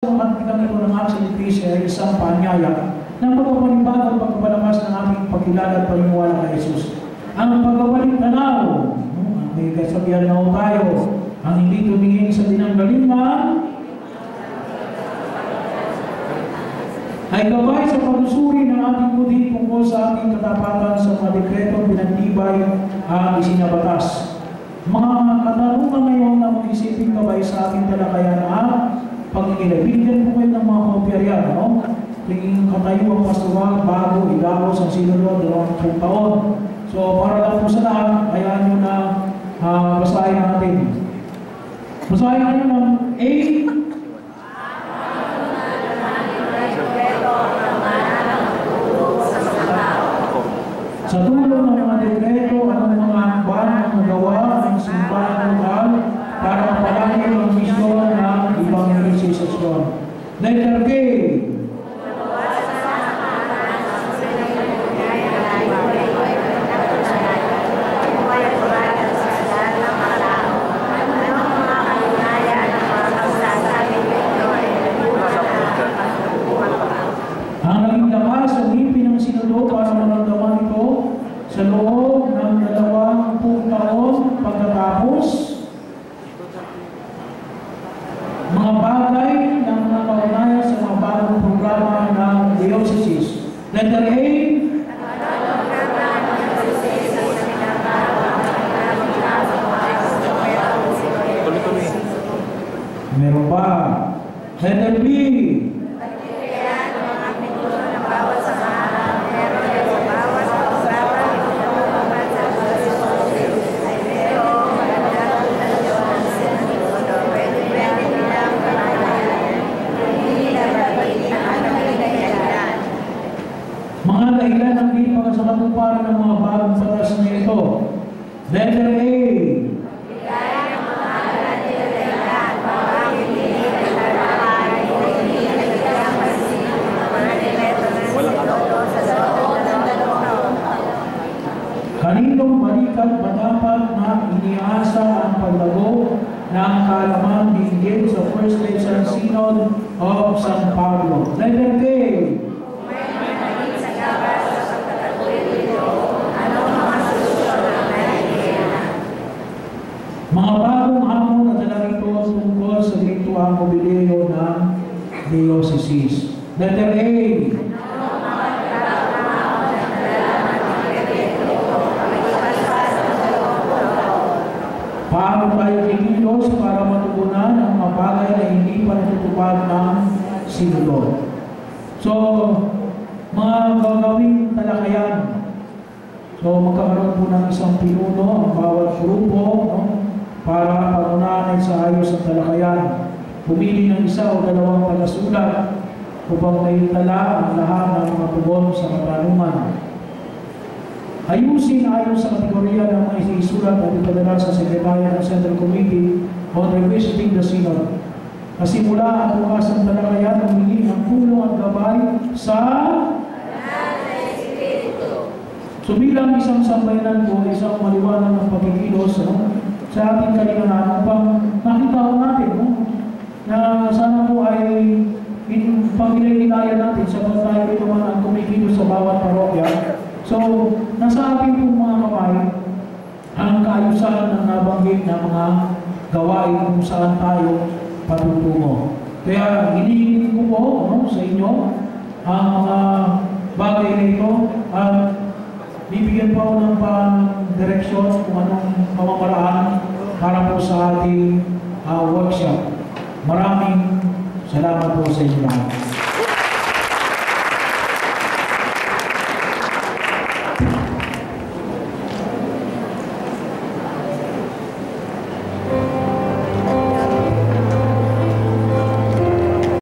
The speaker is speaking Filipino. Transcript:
kami po ng ating Iglesia ay isang paanyaya ng pagpapanibago at pagpapalakas ng ating pagkilala at paniniwala kay Jesus. Ang pagbabalik tanaw, may kasabihan na tayo, ang hindi tumingin sa tinanggalingan ay gabay sa pagsusuri ng ating budi tungkol sa ating katapatan sa mga dekretong pinagtibay at isinabatas. Mga katanungan ngayon na mag-isipin gabay sa ating talakayan at pagkikilay. Binigyan po kayo ng mga kopya riyan, no? Tingin katayo ang pastoral bago ilagos ang sinulod 20 taon. So para lang po sa lahat, hayaan nyo na basahin natin. Basahin natin ng A. Sa tulong ng mga dekreto at ng mga akban ang nagawa ng simbahan lokal para mapalangin ang misyon ng evangelisasyon. Letter K. Ang naging lakas ng ngipin ng sinulo para maramdaman ito sa loob ng 20 taon pagkatapos mga bagay ng nakaunayan sa mga bagong programa ng diocese. Letter A. Meron pa. Letter B. Mga dahilan ng di pagkasakatuparan ng mga bagong batas na ito. Letter A. Kaninong balikat ba dapat na iniasa ang paglago ng kaalaman dinggin sa First Legion Synod of San Pablo? Letter A. Mga bagong hamon na dala ito tungkol sa rituang mobilyo ng diocese. Letter A. Paano tayo kikilos para matugunan ang mga bagay na hindi pa natutupad ng sinulo? So, mga gagawing talakayan. So, magkakaroon po ng isang pinuno ang bawat grupo, no? Para pagunahan sa ayos ang talakayan. Pumili ng isa o dalawang tagasulat upang maitala ang lahat ng mga tugon sa katanungan. Ayusin ayon sa kategorya ng mga isisulat at ipadala sa Sekretarya ng Central Committee on Revisiting the Synod. Kasimula ang bukas ng talakayan ang humingi ng tulong at gabay sa So bilang isang sambayanan po, isang maliwanag ng pagkikilos sa ating kalinganan upang makita natin na sana po ay pag-ilay-ilaya natin sa pagtayo ito man ang kumikilos sa bawat parokya. So, nasa ating pong mga kamay ang kaayusan ng nabanggit na mga gawain kung saan tayo patutungo. Kaya hinihiling ko po sa inyo ang mga bagay na ito at bibigyan po ng direksyon kung anong pamamaraan para po sa ating workshop. Maraming salamat po sa inyo.